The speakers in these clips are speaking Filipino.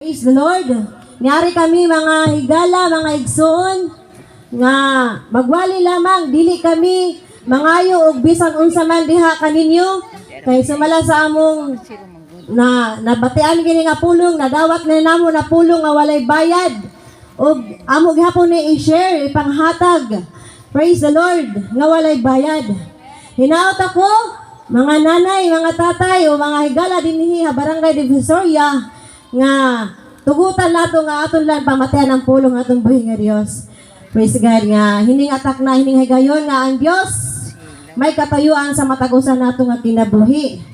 Praise the Lord. Niyari kami mga higala, mga igsoon, nga magwali lamang, dili kami mangayo og bisan unsa man diha kaninyo. Kay sumala sa among nabatian kini nga pulong, nadawat na namo na pulong nga walay bayad. Og amo gihapon ni i-share, ipanghatag. Praise the Lord, nga walay bayad. Hinaot ako, mga nanay, mga tatay, o mga higala dinhi Barangay Divisoria, nga tugutan nato nga aton lang pamatayan ang pulong atong buhi nga Dios. Praise God nga hining atak na hining higayon nga ang Dios may katayuan sa matagusan nato nga kinabuhi.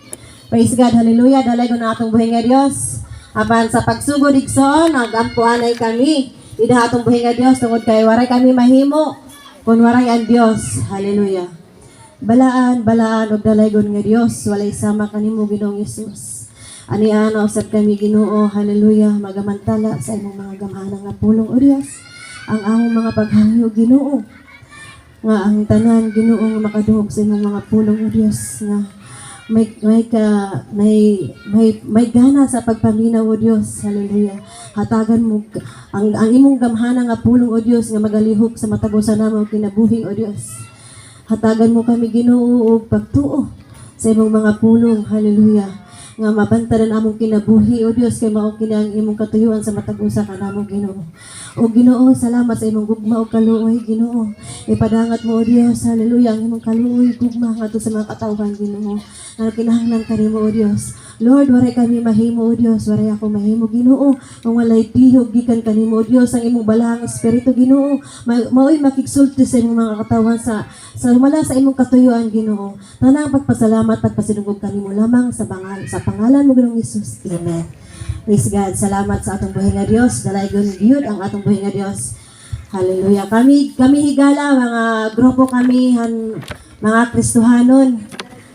Praise God, hallelujah, dalagon na atong buhi nga Dios. Apan sa pagsugod igsoon, nagampuanay kami. Ida atong buhi nga Dios tungod kay waray kami mahimo kun waray ang Dios. Hallelujah. Balaan og dalagon nga Dios, walay sama kanimo Ginoong Hesus. Ani ana usab kami Ginoo, hallelujah, magamantala sa imong mga gamhanan nga pulong o Dios. Ang among mga paghangyo Ginoo, nga ang tanan Ginoo nga makadungog sa imong mga pulong o Dios, nga may gana sa pagpaminaw o Dios, hallelujah. Hatagan mo ang imong gamhanan nga pulong o Dios nga magalihok sa matagusan namo kinabuhi o Dios. Hatagan mo kami Ginoo og pagtuo sa imong mga pulong, hallelujah, nga mabantaran among kinabuhi o Dios kay mao kini ang imong katuyuan sa matag usa kanamo Ginoo. O Ginoo, salamat sa imong gugma o kaluoy Ginoo. Ipadangat mo o Dios, hallelujah, ang imong kaluoy gugma ngadto sa mga katawhan Ginoo. Nga kinahanglan kanimo o Dios. Lord, waray kami mahimo o Dios, waray ako mahimo Ginoo. Ang walay tihog gikan kanimo o Dios, ang imong balahang espiritu Ginoo. Mao'y makigsulti sa imong mga katawan sa mala sa imong katuyuan Ginoo. Tanang pagpasalamat, pagpasinugod kanimo lamang sa pangalan mo Ginoong Hesus. Amen. Praise God. Salamat sa atong buhi nga Dios. Dalaygon gyud ang atong buhi nga Dios. Hallelujah. Kami higala, mga grupo kami, mga Kristohanon.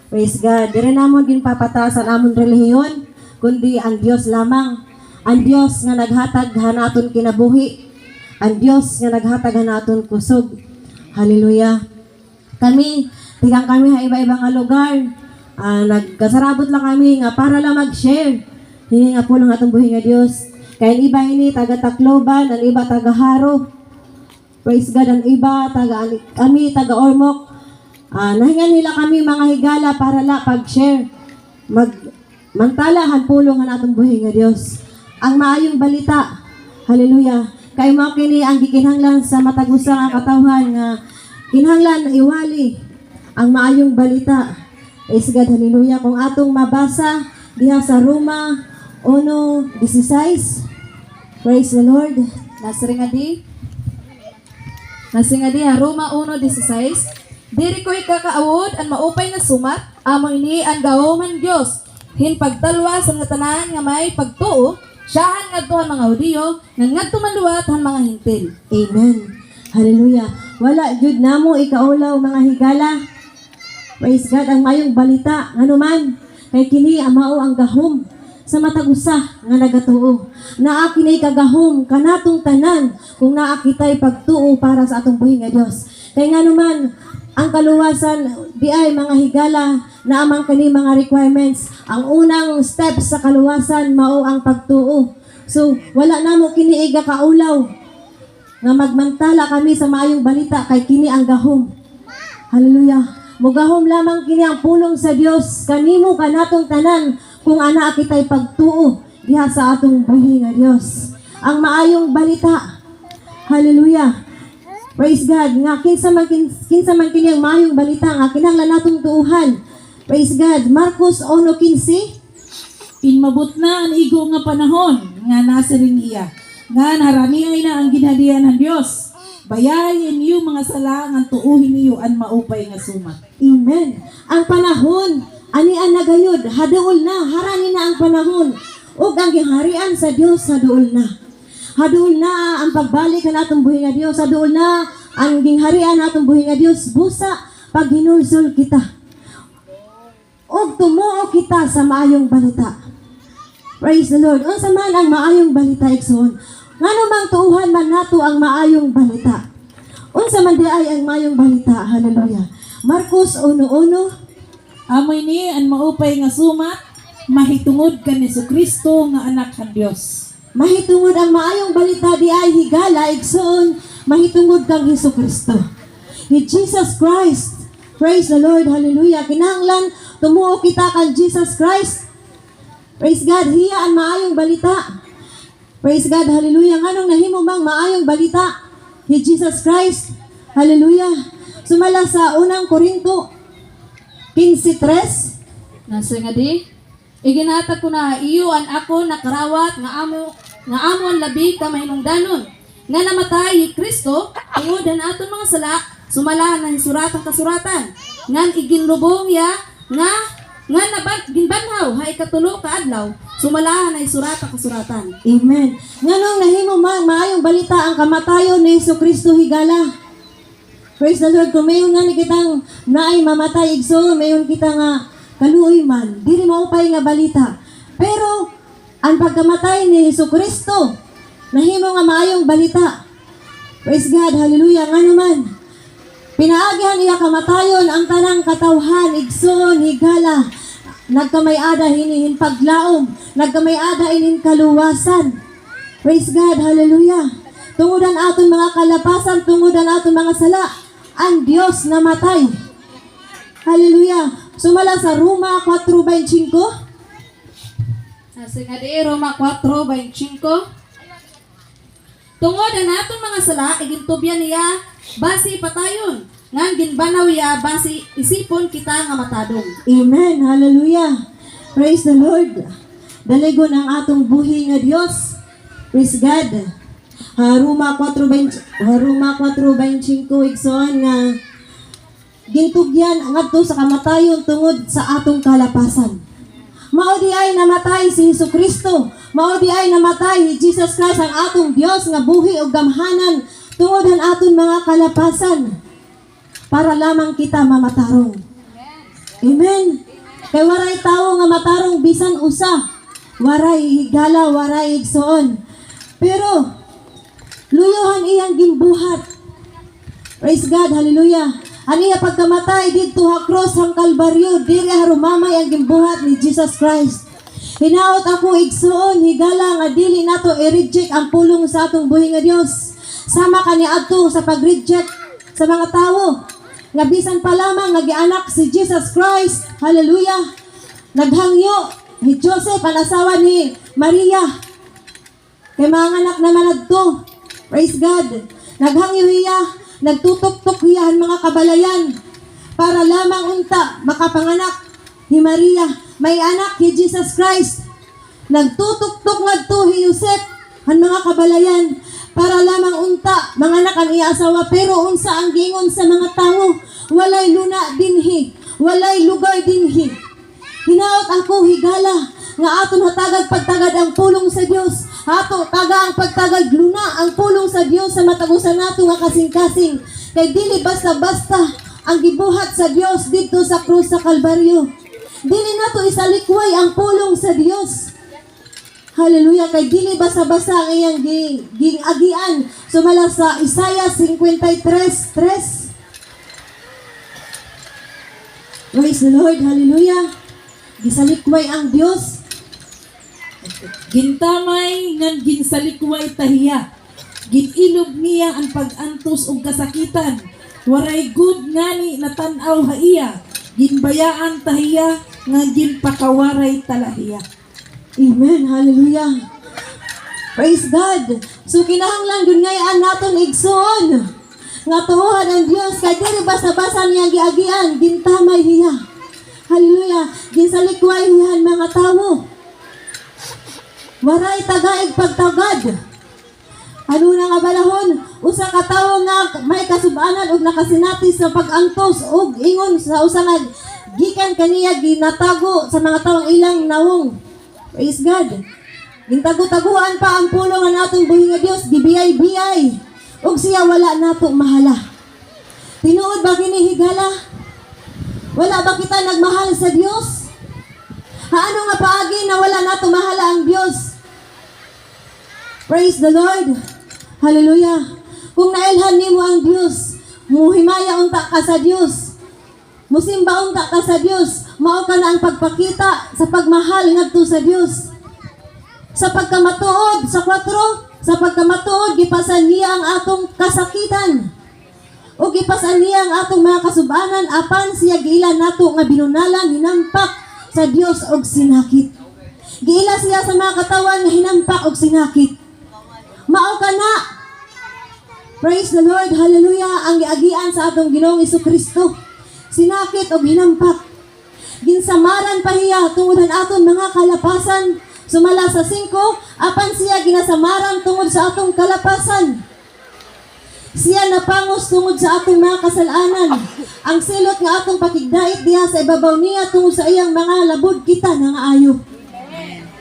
Praise God. Dire namon ginpapataas ang amon relihiyon, kundi ang Dios lamang. Ang Dios nga naghatag hanaton kinabuhi. Ang Dios nga naghatag hanaton kusog. Hallelujah. Tigang kami sa iba-ibang nga lugar. Nagkasarabot lang kami nga para lang mag-share. Hini nga po lang atong buhi nga Dios. Kaya ang iba ini taga Tacloban, ang iba taga Haro. Praise God, ang iba kami taga Ormoc. Nahingan nila kami mga higala para la pag-share. Mantalahan pulong ang atong buhi nga Dios. Ang maayong balita. Hallelujah. Kay mao kini ang gikinahanglan sa matag usa nga katawhan nga kinahanglan iwali ang maayong balita. Praise God, hallelujah. Kung atong mabasa diha sa Roma 1:16. Praise the Lord. Nasingadi Roma 1:16. Diri ko'y kakaawod ang maupay nga sumat, amo ini ang gawman Dios. Hin pagtalwa sa mga tanan nga may pagtuo, siyahan ngadto ang mga Hudiyo, ngadto man luwat ang mga Hintil. Amen. Hallelujah. Wala jud namo ikaulaw mga higala. Praise God, ang mayong balita nganuman kay kini mao ang gahom sa matag usa nga nagatuo. Naa kini kagahom kanatong tanan kung naa kitay pagtuo para sa atong buhi nga Dios. Kay nganuman ang kaluwasan di ay mga higala na amang kani mga requirements. Ang unang step sa kaluwasan mao ang pagtuo. So wala namo kini iga kaulaw nga magmantala kami sa maayong balita kay kini ang gahom. Hallelujah. Mugahom lamang kini ang pulong sa Dios kanimo kanatong tanan kung ana kitay pagtuo diha sa atong buhi nga Dios. Ang maayong balita. Hallelujah. Praise God. Nga kinsa man kini ang maayong balita nga kinahanglan natong tuuhan. Praise God. Marcos 1:15. Inmabot na ang igo nga panahon nga nasa rin iya. Nga naramihay na ang ginhadian ng Dios. Bayayin niyo mga sala nga tuuhin niyo ang maupay nga sumat. Amen. Ang panahon ani ang nagayod, haduol na, harani na ang panahon. Ug ang giharian sa Dios haduol na. Haduol na ang pagbalik sa atong buhi nga Dios, haduol na ang gingharian atong buhi nga Dios busa pag hinulsol kita. Ug tumuo kita sa maayong balita. Praise the Lord. Unsa man ang maayong balita igsoon? Ngano mang tuuhan man nato ang maayong balita. Unsa man di ay ang maayong balita? Hallelujah. Marcos 1:1. Amoy ni ang maupay nga sumat, mahitungod ka ni Kristo nga anak ng Dios. Mahitungod ang maayong balita di ay higala igsoon mahitungod kang Hesukristo. Ni Jesus Christ. Praise the Lord. Hallelujah. Kinahanglan tumuo kita kang Jesus Christ. Praise God. Hiya ang maayong balita. Praise God. Hallelujah. Anong nahimo mang maayong balita? Ni Jesus Christ. Hallelujah. Sumala sa unang Korinto 15:3. Nasa nga di, iginatag ko na iyo an ako nakarawat nga amo ang labi ka mahinungdanon nga namatay ni Kristo tungod ang aton mga sala sumala ng suratang kasuratan ngan iginlubong ya nga ginbanhaw hay katulo ka adlaw sumala na suratang kasuratan. Amen. Nganong nahimo mang maayong balita ang kamatayon ni Hesukristo higala. Praise the Lord. Kung mayon nga ni kitang naay mamatay igso, mayon kita nga kaluoy man, dili maupay nga balita. Pero ang pagkamatay ni Hesukristo nahimo nga maayong balita. Praise God. Hallelujah. Nga naman, pinaagihan iya kamatayon ang tanang katawhan, igsoon, higala, nagkamay-ada hinihin paglaom, nagkamay-ada inin kaluwasan. Praise God. Hallelujah. Tungudan aton mga kalapasan, tungudan aton mga sala, ang Diyos namatay. Hallelujah. Sumala sa Roma 4:25. Nasa nga di, Roma 4:25. Tungod ang aton mga sala, igintubyan niya, basi patayon. Ngan ginbanaw ya, basi isipon kita nga matadong. Amen. Hallelujah. Praise the Lord. Daligon ang atong buhi nga Diyos. Praise God. Roma 4:25 igsoon nga gintugyan ngadto sa kamatayon tungod sa atong kalapasan. Mao di ay namatay si Hesukristo. Mao di ay namatay si Jesus Christ ang atong Dios nga buhi ug gamhanan tungod ang aton mga kalapasan para lamang kita mamatarong. Amen. Kay waray tawo nga matarong bisan usa. Waray higala, waray igsoon. Pero luyohan iyang gimbuhat. Praise God. Hallelujah. Aniya pagkamatay dito ha cross hang Kalbaryo, diri harumamay ang gimbuhat ni Jesus Christ. Hinaot ako igsoon higala nga dili nato i-reject ang pulong sa atong buhi nga Dios. Sama kaniadto sa pag-reject sa mga tawo. Nga bisan pa lamang nagianak si Jesus Christ. Hallelujah. Naghangyo ni Joseph ang asawa ni Maria. Kay mga anak naman adto. Praise God. Naghangyo hiya, nagtutok-tok hiya ang mga kabalayan para lamang unta makapanganak ni Maria. May anak ni Jesus Christ. Nagtutok-tok ngadto hi Joseph ang mga kabalayan para lamang unta manganak ang iya asawa. Pero unsa ang gingon sa mga tawo? Walay luna dinhi, walay lugar dinhi. Hinaot ako higala nga aton hatagag pagtagad ang pulong sa Dios. Ato taga ang pagtagad luna ang pulong sa Dios sa matagusan nato nga kasing-kasing. Kay dili basta-basta ang gibuhat sa Dios dito sa krus sa Kalbaryo. Dili nato isalikway ang pulong sa Dios. Hallelujah. Kay dili basta-basta ang iyang gingagian. Sumala sa Isaiah 53:3. Praise the Lord. Hallelujah. Gisalikway ang Dios. Gintamay ngan ginsalikway tahiya. Ginilob niya ang pag-antos ug kasakitan. Waray good ngani natanaw haiya. Ginbayaan tahiya nga ginpakawaray talahiya. Amen. Hallelujah. Praise God. So kinahanglan dun ngayaan naton igsoon nga tuhohan ang Dios kay dili basta-basta niya giagian, gintamay hiya. Hallelujah. Ginsalikway hiya mga tawo. Waray tagaig pagtagad. Ano na nga balahon? Usa ka tawo nga may kasub-anan ug nakasinati sa pag-antos ug ingon sa usa nga gikan kaniya ginatago sa mga tawong ilang nawong. Praise God. Gintago-taguan pa ang pulong nga natong buhi nga Dios, gibiyay-biyay. Ug siya wala nato mahala. Tinuod ba kini higala? Wala ba kita nagmahal sa Dios? Haano nga paagi na wala nato mahala ang Dios? Praise the Lord. Hallelujah. Kung nailhan nimo ang Dios, muhimaya unta ka sa Dios. Musimba unta ka sa Dios. Mao ka na ang pagpakita sa pagmahal ngadto sa Dios. Sa pagkamatuod, sa 4, sa pagkamatuod, gipasan niya ang atong kasakitan. O gipasan niya ang atong mga kasubanan, apan siya giila nato nga binunalan, hinampak sa Dios og sinakit. Giila siya sa mga katawan nga hinampak og sinakit. Mao kana. Praise the Lord, hallelujah, ang giagian sa atong Ginoong Jesucristo. Sinakit og hinampak. Ginsamaran pa hiya tungod ang aton mga kalapasan. Sumala sa 5, apan siya ginasamaran tungod sa atong kalapasan. Siya napangos tungod sa atong mga kasalanan. Ang silot nga atong pakigdait diha sa ibabaw niya tungod sa iyang mga labod kita nga ayo.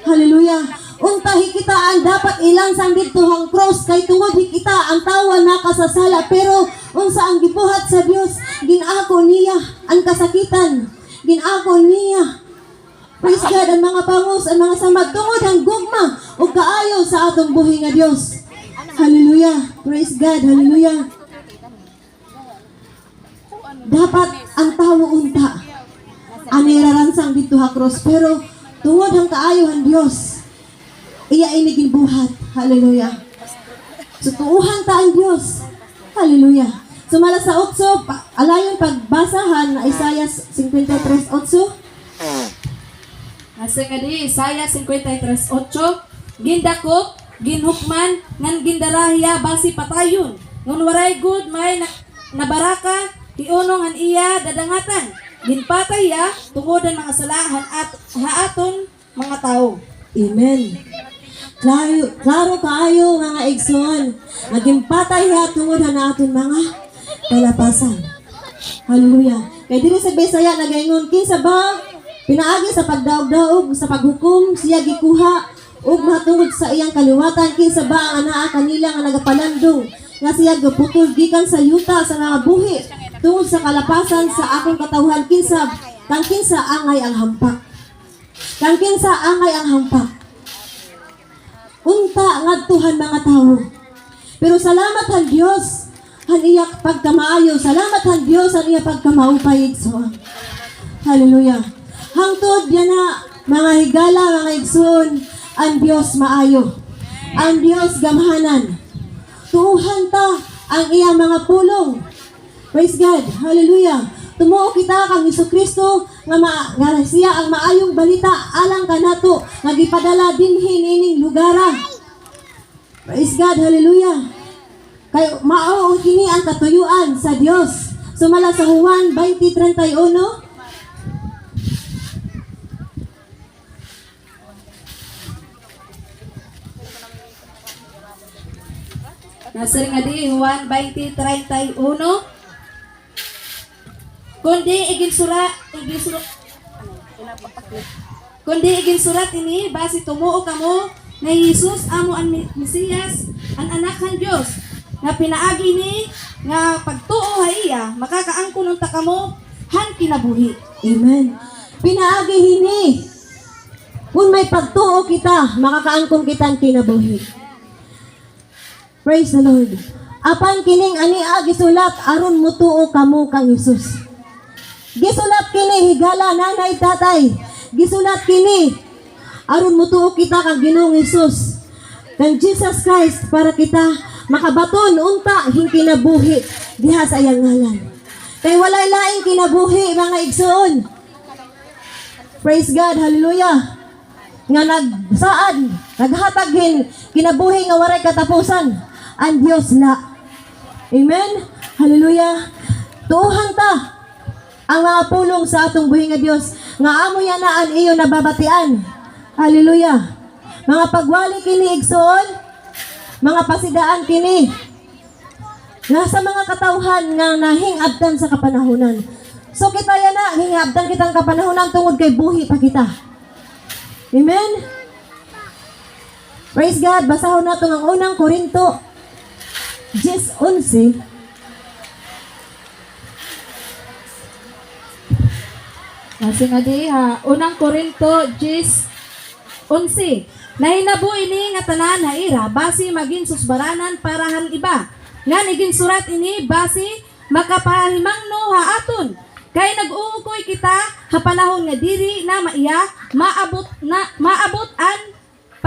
Hallelujah. Unta hikitaan dapat ilansang dito ang cross kay tungod hikita ang tawa nakasasala, pero unsa ang gibuhat sa Dios, ginako niya ang kasakitan. Ginako niya. Praise God, ang mga pangos, ang mga samad tungod ang gugma ug kaayo sa atong buhi nga Dios. Hallelujah. Praise God. Hallelujah. Dapat ang tao unta ani raransang dito ha cross, pero tungod ang kaayo ang Dios, iya iniging buhat. Hallelujah. So tuuhan ta ang Dios. Hallelujah. Sumala sa 8, alayon pagbasahan na Isaiah 53:8. Nasa nga di, Isaiah 53:8, gindakop, ginhukman, ngan gindarahiya, basi patayon. Ngun waray good, may nabaraka, tiunong an iya dadangatan. Ginpatay ya, tungod ang mga salahan at haaton mga tao. Amen. Klaro kaayo mga igsoon. Naging patay ha tungod na aton mga kalapasan. Hallelujah. Kaya dili sa Bisaya nagaingon kinsa ba pinaagi sa pagdaog-daog sa paghukom siya gikuha ug matungod sa iyang kaliwatan, kinsa ba ang anaa kanila nga nagapalandong nga siya gaputol gikan sa yuta sa mga buhi tungod sa kalapasan sa akong katawhan, kinsa angay ang hampak. Kang kinsa angay ang hampak. Unta ngadtuhan mga tao. Pero salamat ang Dios han iya pagkamaayo. Salamat ang Dios han iya pagkamaupay igsoon. Hallelujah. Hangtod yan na mga higala, mga igsoon, ang Dios maayo. Ang Dios gamhanan. Tuuhan ta ang iyang mga pulong. Praise God. Hallelujah. Tumuo kita kang Jesucristo nga siya ang maayong balita alang kanato nga gipadala dinhi nining lugara. Praise God. Hallelujah. Kay mao kini ang katuyuan sa Dios. Sumala sa Juan 20:31. Nasa nga di, Juan 20:31. Kundi igin surat ini basi tumuo kamo na Jesus amo ang Mesiyas, ang anak ng Dios, nga pinaagi ni nga pagtuo haiya makakaangkon unta kamo han kinabuhi. Amen. Pinaagi hini. Kung may pagtuo kita, makakaangkon kita ang kinabuhi. Praise the Lord. Apan kining ani gisulat aron mutuo kamo kang Hesus. Gisulat kini higala nanay tatay. Gisulat kini aron mutuo kita kang Ginoong Hesus, kang Jesus Christ, para kita makabaton unta hing kinabuhi diha sa iyang ngalan. Kay walay laing kinabuhi mga igsoon. Praise God. Hallelujah. Nga nagsaad, naghatag kinabuhi nga waray katapusan. Ang Dios la. Amen. Hallelujah. Tuuhan ta ang mga pulong sa atong buhi nga Dios nga amo yan na ang iyo nababatian. Hallelujah. Mga pagwali kini igsoon, mga pasidaan kini nasa mga katawhan nga nahingabtan sa kapanahunan. So kita yan na, hingabtan kitang kapanahunan tungod kay buhi pa kita. Amen. Praise God. Basahon nato ang unang Korinto 10:11. Kasi nga di ha, unang Korinto 10:11. Nahinabo ini nga tanan ha ira basi maging susbaranan para han iba. Nga niging surat ini basi makapahimangno ha aton. Kay nag-uukoy kita ha panahon nga diri na maiya maabot an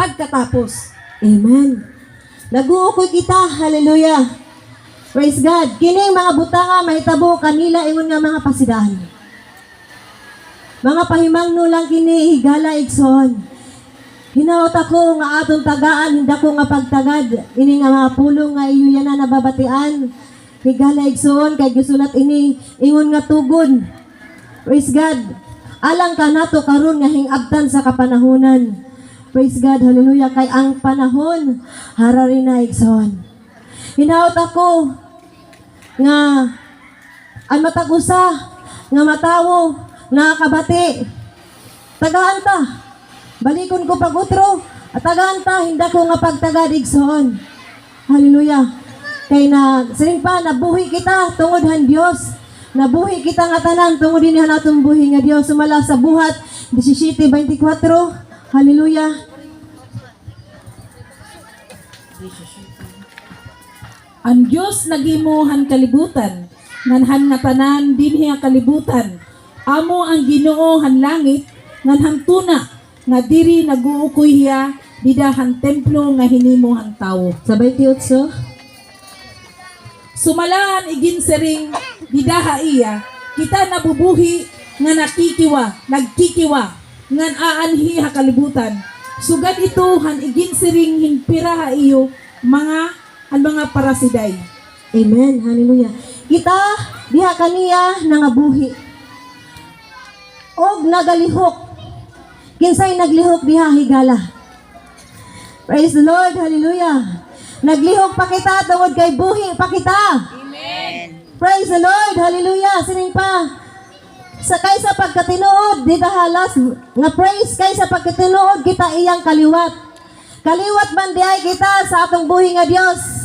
pagkatapos. Amen. Naguukoy kita. Hallelujah. Praise God. Kining mga butanga mahitabo kanila ingon nga mga pasidaan. Mga pahimangno lang kini higala igsoon. Hinaot ako nga atong tagaan, hindi ko nga pagtagad. Ini nga mga pulong nga iyo yan na nababatian. Higala igsoon kay gisulat ini ingon nga tugon. Praise God. Alang ka nato karon nga hingabtan sa kapanahunan. Praise God. Hallelujah. Kay ang panahon harari na igsoon. Hinaot ako nga ang matagusa nga matawo nga kabati. Tagaan ta. Balikon ko pag-utro. At tagaan ta. Hindi ko nga pagtagad igsoon. Hallelujah. Kay na siring pa nabuhi kita tungod han Dios. Nabuhi kita nga tanan tungod dinhi natong buhi nga Dios. Sumala sa buhat 17:24. Hallelujah. Ang Diyos nagimuhan kalibutan, nganhan nga tanan dinhi ang kalibutan. Amo ang Ginoo han langit, nganhan tuna, nga diri naguukoy hiya, didahan templo nga hinimo han tawo. Sa 28. Sumalahan igin sering didaha iya, kita nabubuhi nga nagkikiwa, ngan aanhi ha kalibutan. Sugad ito han igin sering hinpira ha iyo, mga parasiday. Amen. Hallelujah. Kita diha kaniya nangabuhi. Og nagalihok. Kinsay naglihok diha higala. Praise the Lord. Hallelujah. Naglihok pa kita tungod kay buhi pa kita. Amen. Praise the Lord. Hallelujah. Sining pa. Sa kaysa pagkatinuod, di halas nga praise kaysa pagkatinuod kita iyang kaliwat. Kaliwat man diay kita sa atong buhi nga Dios.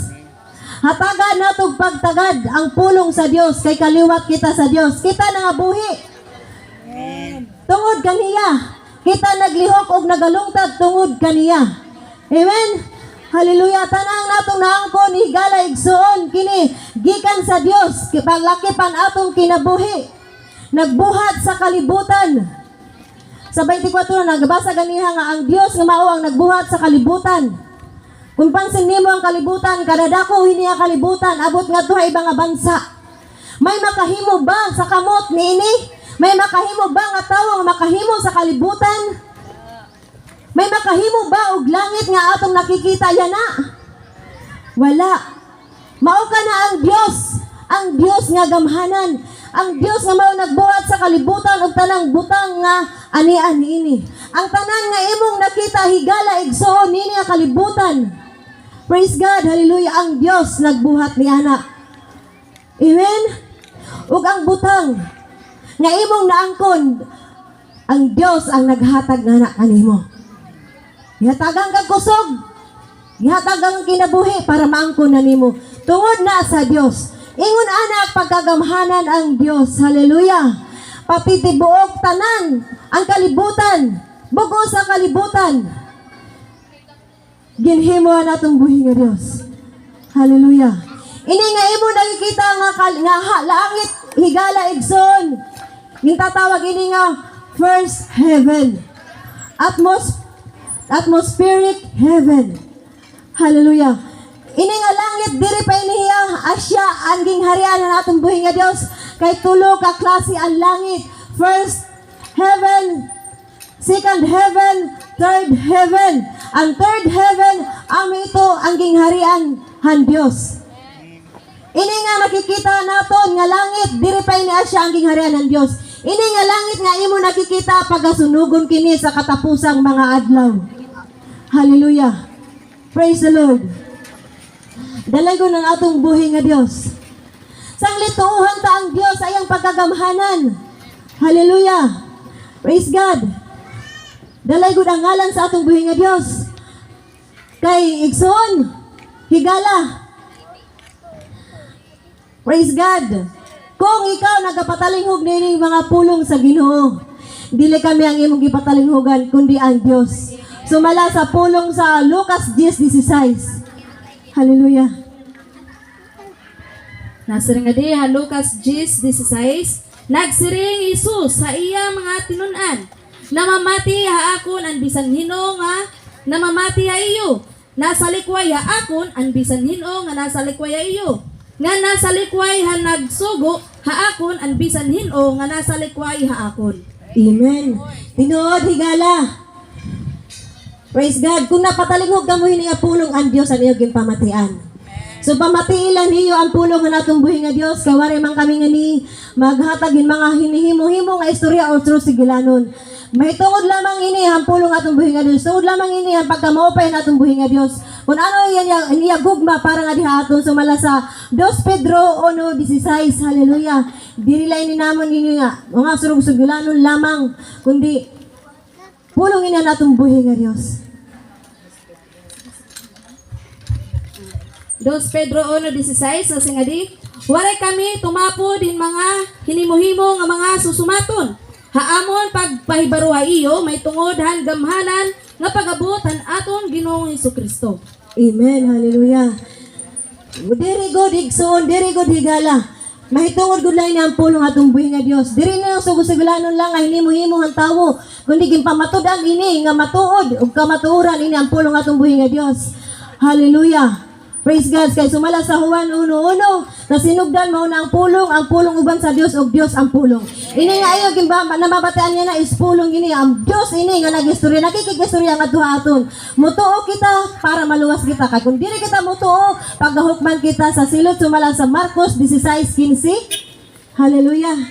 Hatagan natong pagtagad ang pulong sa Dios kay kaliwat kita sa Dios. Kita na nga buhi. Tungod kaniya. Kita naglihok og nagalungtad tungod kaniya. Amen. Hallelujah. Tanang natong naangkon higala igsoon kini gikan sa Dios. Paglakipan atong kinabuhi. Nagbuhat sa kalibutan. Sa 24 nagbasa ganiha nga ang Dios nga mao ang nagbuhat sa kalibutan. Kung pansin nimo ang kalibutan, kadadako hiniya kalibutan, abot nga to ibang nga bansa. May makahimo ba sa kamot niini? May makahimo ba nga tawo nga makahimo sa kalibutan? May makahimo ba og langit nga atong nakikita yana? Wala. Mao ka na ang Dios nga gamhanan, ang Dios nga mao nagbuhat sa kalibutan ug tanang butang nga ani-ani ini. Ang tanan nga imong nakita higala igsoon nini nga kalibutan. Praise God, hallelujah, ang Dios nagbuhat ni ana. Amen. Ug ang butang nga imong naangkon, ang Dios ang naghatag na kanimo. Ihatagang kag kusog. Ihatagang kinabuhi para maangkon na nimo. Tungod na sa Dios. Ingon anak pagkagamhanan ang Dios. Hallelujah. Pati tibuok tanan ang kalibutan. Bugo sa kalibutan. Ginhimo natong buhi nga Dios. Hallelujah. Ini nga imo nakikita nga langit higala igsoon. Gintatawag ini nga first heaven. Atmospheric heaven. Hallelujah. Ini nga langit diri pa iniya asya ang gingharian na natong buhi nga Dios kay tulo ka klase ang langit. First heaven, second heaven, third heaven. Ang third heaven, ito ang gingharian han Dios. Ini nga nakikita naton nga langit diri pa ini asya ang gingharian han Dios. Ini nga langit nga imo nakikita pagasunugon kini sa katapusang mga adlaw. Hallelujah. Praise the Lord. Dalagon ng atong buhi nga Dios. Sang lituuhan ta ang Dios ay ang pagkagamhanan. Hallelujah. Praise God. Dalagon ang ngalan sa atong buhi nga Dios. Kay igsoon, higala. Praise God. Kung ikaw nagapatalinghog nining mga pulong sa Ginoo, dili kami ang imong gipatalinghogan kundi ang Dios. Sumala sa pulong sa Lucas 10:16. Hallelujah. Nasiring nga diha Lucas 10:16, nagsiring Jesus sa iya mga tinunan, namamati haakon ang bisan hino nga na mamati iyo. Nasa likway akon an bisan hin-o nga nasa likway iyo. Nga nasa likway ha nagsugo haakon an bisan hin-o nga nasa likway haakon. Amen. Tinuod, higala. Praise God. Kung napatalingog ka mo hining pulong ang Dios ang iyong pamatian. So pamatiilan niyo ang pulong nga natong buhi nga Dios kay wari man kami nga ni maghatagin mga hinihimo-himo nga istorya o true sigilanon. Mahitungod lamang ini ang pulong atong buhi nga Dios. Tuod lamang ini ang pagkamaupay natong buhi nga Dios. Kung ano yan niya gugma para nga diha aton sumala sa 2 Pedro 1:16. Hallelujah. Dili lain ni namon ninyo nga mga surug-sugilanon lamang kundi pulong ini natong buhi nga Dios. 2 Pedro 1:16 sa singadi, waray kami tumapo din mga hinimo-himo nga mga susumaton. Haamon pagpahibaruha iyo may tungod han gamhanan nga pagabutan aton Ginoong Hesukristo. Amen. Hallelujah. Diri god igsoon, diri god higala. Mahitungod gud lain ang pulong atong buhi nga Dios. Diri na sugusuglanon lang nga hinimo-himo ang tawo, kundi gimpamatud-an ini nga matuod ug kamatuoran ini ang pulong atong buhi nga Dios. Hallelujah. Praise God. Kay sumala sa Juan 1:1 na sinugdan mao na ang pulong uban sa Dios ug Dios ang pulong. Ini nga ayo namabataan niya na is pulong ini ang Dios ini nga nagistorya nakikigistorya nga duha aton. Mutuo kita para maluwas kita kay kung dili kita mutuo pagahukman kita sa silot sumala sa Marcos 16:15. Hallelujah.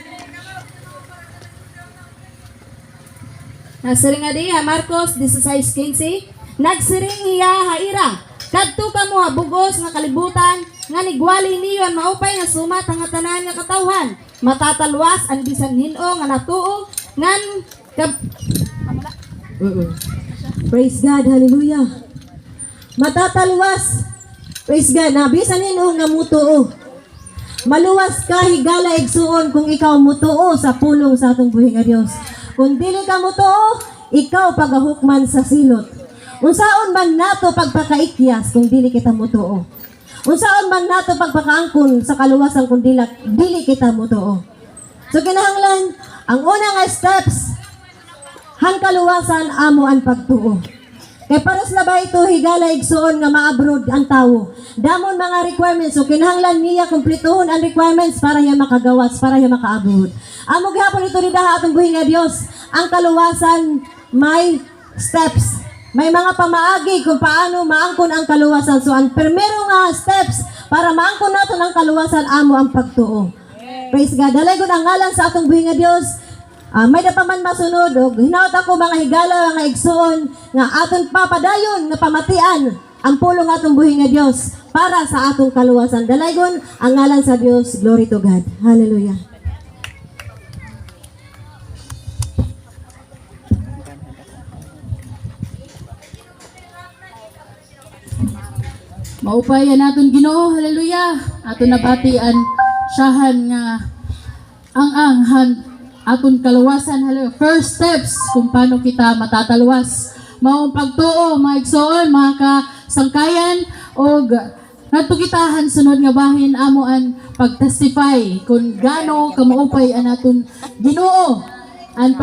Nagsiring nga di ha Marcos 16:15, nagsiring iya haira. Kadto ka mo bugos nga kalibutan nga nigwali niyo ang maupay nga sumat ang tanan nga katawhan. Matatalwas ang bisan hin-o nga natuo ngan Praise God. Hallelujah. Matatalwas. Praise God. Na bisan hin-o nga mutuo. Maluwas ka higala igsuon kung ikaw mutuo sa pulong sa atong buhi nga Dios. Kung dili ka mutuo, ikaw pagahukman sa silot. Unsaon man nato pagpakaikyas kung dili kita mutuo. Unsaon man nato pagpakaangkon sa kaluwasan kung dili kita mutuo. So kinahanglan ang una nga steps han kaluwasan amo ang pagtuo. Kay para sa labay ito higala igsuon nga ma-abroad ang tawo. Damon mga requirements so kinahanglan niya kumpletuhon ang requirements para niya makagawas, para niya makaabot. Amo gihapon ito diha atong buhi nga Dios. Ang kaluwasan may steps. May mga pamaagi kung paano maangkon ang kaluwasan. So, ang primero nga steps para maangkon natin ang kaluwasan, amo ang pagtuo. Praise God. Dalay ko ang ngalan sa atong buhi nga Dios. May dapaman masunod. O, hinaot ako mga higala, mga igsoon, nga aton papadayon, nga pamatian, ang pulong atong buhi nga Dios para sa atong kaluwasan. Dalay ko ang ngalan sa Dios. Glory to God. Hallelujah. Maupayan naton Ginoo, haleluya. Aton nabatian siyahan nga ang aton kaluwasan, haleluya. First steps kung paano kita matatalwas. Maong pagtuo, maigsoon, mga kasangkayan o ngadto kitahan sunod nga bahin amo ang pagtestify kung gaano kamaupay an aton Ginoo. Ang